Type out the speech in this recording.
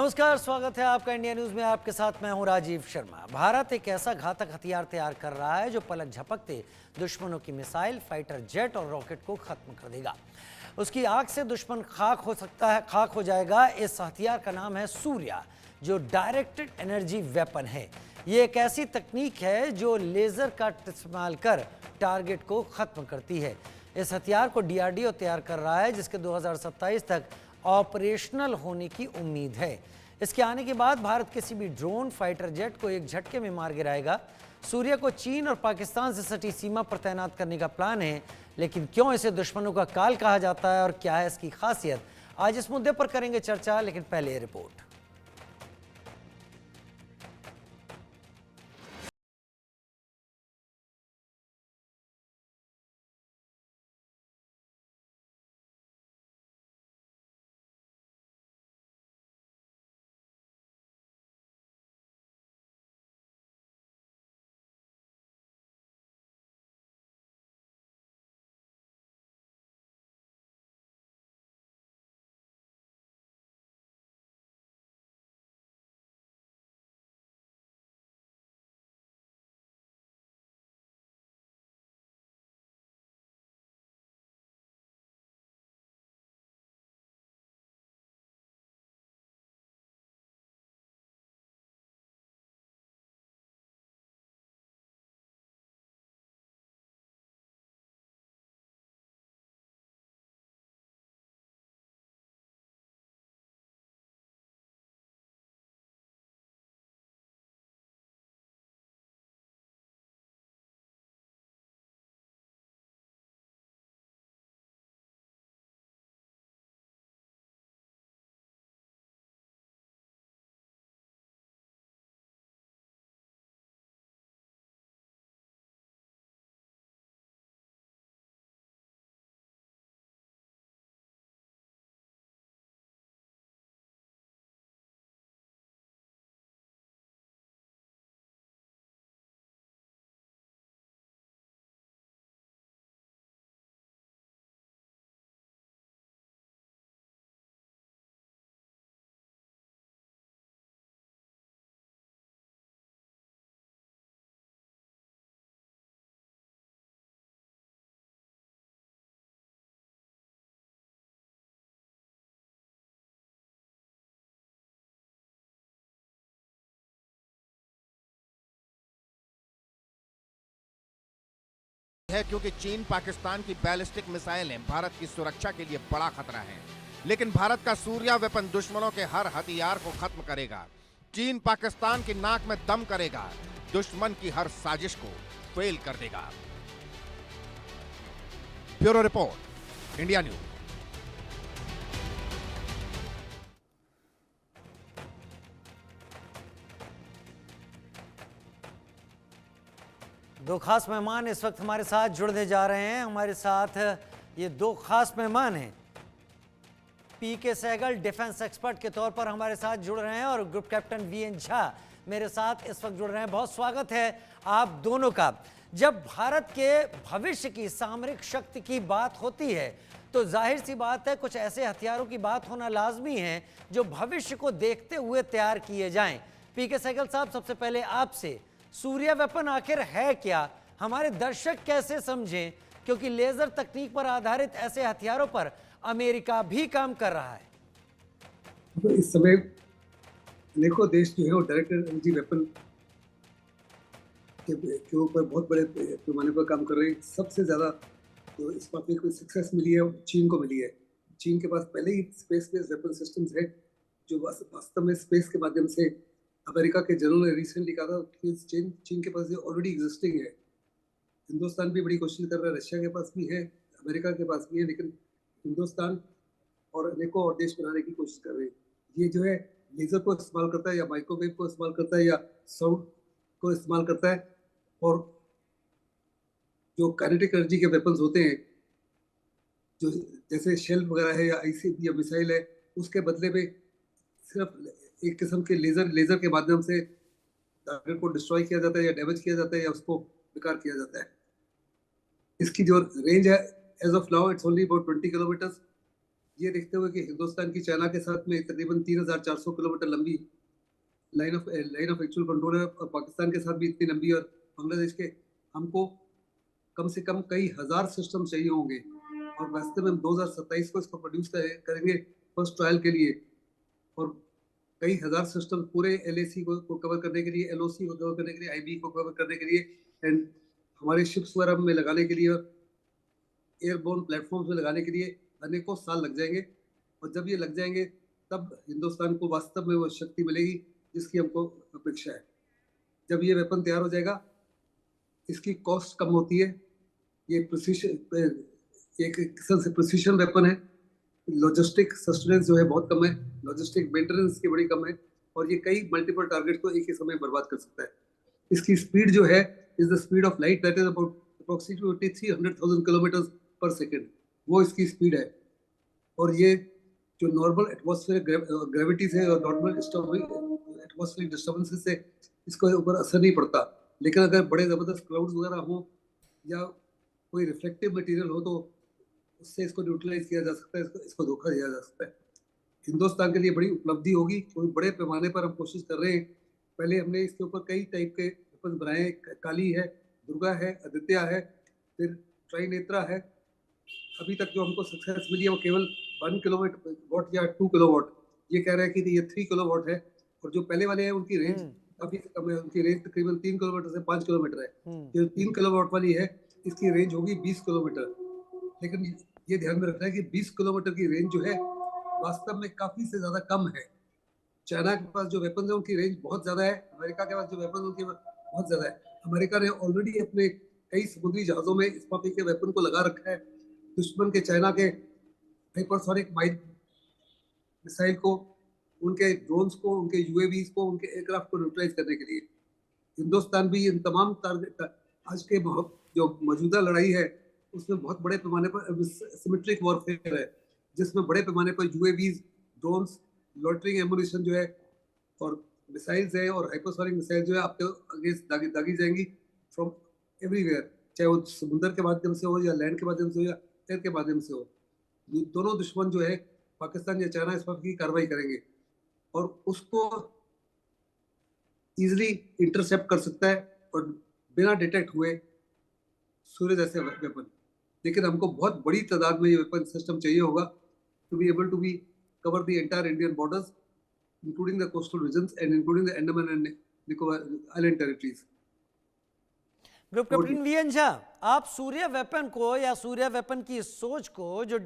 नमस्कार, स्वागत है आपका इंडिया न्यूज में। आपके साथ मैं हूं राजीव शर्मा। भारत एक ऐसा घातक हथियार तैयार कर रहा है जो पलक झपकते दुश्मनों की मिसाइल, फाइटर जेट और रॉकेट को खत्म कर देगा। उसकी आग से दुश्मन खाक हो जाएगा। इस हथियार का नाम है सूर्या, जो डायरेक्टेड एनर्जी वेपन है। ये एक ऐसी तकनीक है जो लेजर का इस्तेमाल कर टारगेट को खत्म करती है। इस हथियार को डीआरडीओ तैयार कर रहा है, जिसके 2027 तक ऑपरेशनल होने की उम्मीद है। इसके आने के बाद भारत किसी भी ड्रोन, फाइटर जेट को एक झटके में मार गिराएगा। सूर्या को चीन और पाकिस्तान से सटी सीमा पर तैनात करने का प्लान है, लेकिन क्यों इसे दुश्मनों का काल कहा जाता है और क्या है इसकी खासियत, आज इस मुद्दे पर करेंगे चर्चा। लेकिन पहले रिपोर्ट। है क्योंकि चीन पाकिस्तान की बैलिस्टिक मिसाइलें भारत की सुरक्षा के लिए बड़ा खतरा है। लेकिन भारत का सूर्या वेपन दुश्मनों के हर हथियार को खत्म करेगा। चीन पाकिस्तान की नाक में दम करेगा, दुश्मन की हर साजिश को फेल कर देगा। Bureau report, India news. दो खास मेहमान इस वक्त हमारे साथ जुड़ने जा रहे हैं। हमारे साथ ये दो खास मेहमान हैं। पीके सहगल डिफेंस एक्सपर्ट के तौर पर हमारे साथ जुड़ रहे हैं और ग्रुप कैप्टन वीएन झा मेरे साथ इस वक्त जुड़ रहे हैं। बहुत स्वागत है आप दोनों का। जब भारत के भविष्य की सामरिक शक्ति की बात होती है तो जाहिर सी बात है कुछ ऐसे हथियारों की बात होना लाजमी है जो भविष्य को देखते हुए तैयार किए जाएं। पीके सहगल साहब, सबसे पहले आपसे, सूर्या वेपन आखिर है क्या, हमारे दर्शक कैसे समझें, क्योंकि लेजर तकनीक पर आधारित ऐसे हथियारों पर अमेरिका भी काम कर रहा है। तो इस समय अनेकों देश जो है वो डायरेक्टेड एनर्जी वेपन के ऊपर बहुत बड़े पैमाने पर काम कर रहे हैं। सबसे ज्यादा तो इस बात में कोई सक्सेस मिली है चीन को मिली है। चीन के पास पहले ही स्पेस बेस्ड वेपन सिस्टम्स है जो वास्तव में स्पेस के माध्यम से, अमेरिका के जनरल ने रिसेंटली कहा था कि चीन के पास ये ऑलरेडी एग्जिस्टिंग है। हिंदुस्तान भी बड़ी कोशिश कर रहा है, रशिया के पास भी है, अमेरिका के पास भी है, लेकिन हिंदुस्तान और अनेकों और देश बनाने की कोशिश कर रहे हैं। ये जो है लेजर को इस्तेमाल करता है या माइक्रोवेव को इस्तेमाल करता है या साउंड को इस्तेमाल करता है, और जो काइनेटिक एनर्जी के वेपन्स होते हैं जो जैसे शेल वगैरह है या आईसीबी या मिसाइल है, उसके बदले में सिर्फ एक किस्म के लेजर के माध्यम से टारगेट को डिस्ट्रॉय किया जाता है या डैमेज किया जाता है या उसको बेकार किया जाता है। इसकी जो रेंज है as of now it's only about 20 kilometre, ये देखते हुए कि हिंदुस्तान की चाइना के साथ में तकरीबन 3,400 किलोमीटर लंबी लाइन ऑफ एक्चुअल कंट्रोल है, और पाकिस्तान के साथ भी इतनी लंबी, और बांग्लादेश के हमको कम से कम कई हजार सिस्टम चाहिए होंगे, और वास्तव में हम 2027 को इसको प्रोड्यूस करेंगे फर्स्ट ट्रायल के लिए, और कई हजार सिस्टम पूरे LAC को कवर करने के लिए, LOC को कवर करने के लिए, IB को कवर करने के लिए, एंड हमारे शिप्स वगैरह में लगाने के लिए, और एयरबोर्न प्लेटफॉर्म्स में लगाने के लिए अनेकों साल लग जाएंगे। और जब ये लग जाएंगे तब हिंदुस्तान को वास्तव में वो शक्ति मिलेगी जिसकी हमको अपेक्षा है। जब ये वेपन तैयार हो जाएगा, इसकी कॉस्ट कम होती है, ये एक किस्म से प्रिसीशन वेपन है, लॉजिस्टिक सस्टेनेंस जो है बहुत कम है, लॉजिस्टिक मेंटेनेंस की बड़ी कम है, और ये कई मल्टीपल टारगेट को एक ही समय बर्बाद कर सकता है। इसकी स्पीड जो है is the speed of light, that is about approximately 300,000 kilometre पर सेकेंड, वो इसकी स्पीड है। और ये जो नॉर्मल एटमॉस्फेरिक ग्रेविटीज है और नॉर्मल एटमॉस्फेरिक डिस्टर्बेंसेस से इसके ऊपर असर नहीं पड़ता, लेकिन अगर बड़े ज़बरदस्त क्लाउड्स वगैरह हो या कोई रिफ्लेक्टिव मटेरियल हो तो उससे इसको न्यूट्रलाइज किया जा सकता है, इसको धोखा दिया जा सकता है। हिंदुस्तान के लिए बड़ी उपलब्धि होगी, कोई बड़े पैमाने पर हम कोशिश कर रहे हैं। पहले हमने इसके ऊपर कई टाइप के वेपन बनाए, काली है, दुर्गा है, आदित्य है, फिर ट्राइनेत्रा है। अभी तक जो हमको सक्सेस मिली है वो केवल 1 किलोवाट या 2 किलोवाट, ये कह रहे हैं कि ये 3 किलोवाट है, और जो पहले वाले हैं उनकी रेंज काफी कम है, उनकी रेंज तकरीबन 3 किलोमीटर से 5 किलोमीटर है। जो 3 किलोवाट वाली है इसकी रेंज होगी 20 किलोमीटर, लेकिन ये ध्यान में रखना है कि 20 किलोमीटर की रेंज जो है वास्तव में काफी से ज्यादा कम है। चाइना के पास जो वेपन है उनकी रेंज बहुत ज्यादा है, अमेरिका के पास जो वेपन उनकी बहुत ज्यादा है। अमेरिका ने ऑलरेडी अपने कई समुद्री जहाजों में इस पापी के वेपन को लगा रखा है, दुश्मन के चाइना के हाइपरसोनिक मिसाइल को, उनके ड्रोन्स को, उनके UAVs को, उनके एयरक्राफ्ट को न्यूट्रलाइज करने के लिए। हिंदुस्तान भी इन तमाम टारगेट, आज के जो मौजूदा लड़ाई है उसमें बहुत बड़े पैमाने पर सिमेट्रिक वॉरफेयर है, जिसमें बड़े पैमाने पर UAVs, ड्रोन्स, लॉटरिंग एमुनिशन जो है, और मिसाइल्स है, और हाइपरसोनिक मिसाइल जो है आपके अगेंस्ट दागी जाएंगी फ्रॉम एवरीवेयर, चाहे वो समुद्र के माध्यम से हो या लैंड के माध्यम से हो या एयर के माध्यम से हो। दोनों दुश्मन जो है पाकिस्तान या चाइना इस पर की कार्रवाई करेंगे, और उसको इजिली इंटरसेप्ट कर सकता है और बिना डिटेक्ट हुए सूर्य जैसे वेपन। लेकिन हमको बहुत बड़ी तादाद में ये वेपन सिस्टम चाहिए होगा to be able to be cover the entire Indian borders, including the coastal regions and including the Andaman and Nicobar island territories. Group captain VN Jha, आप सूर्य वेपन को या सूर्य वेपन की सोच को जो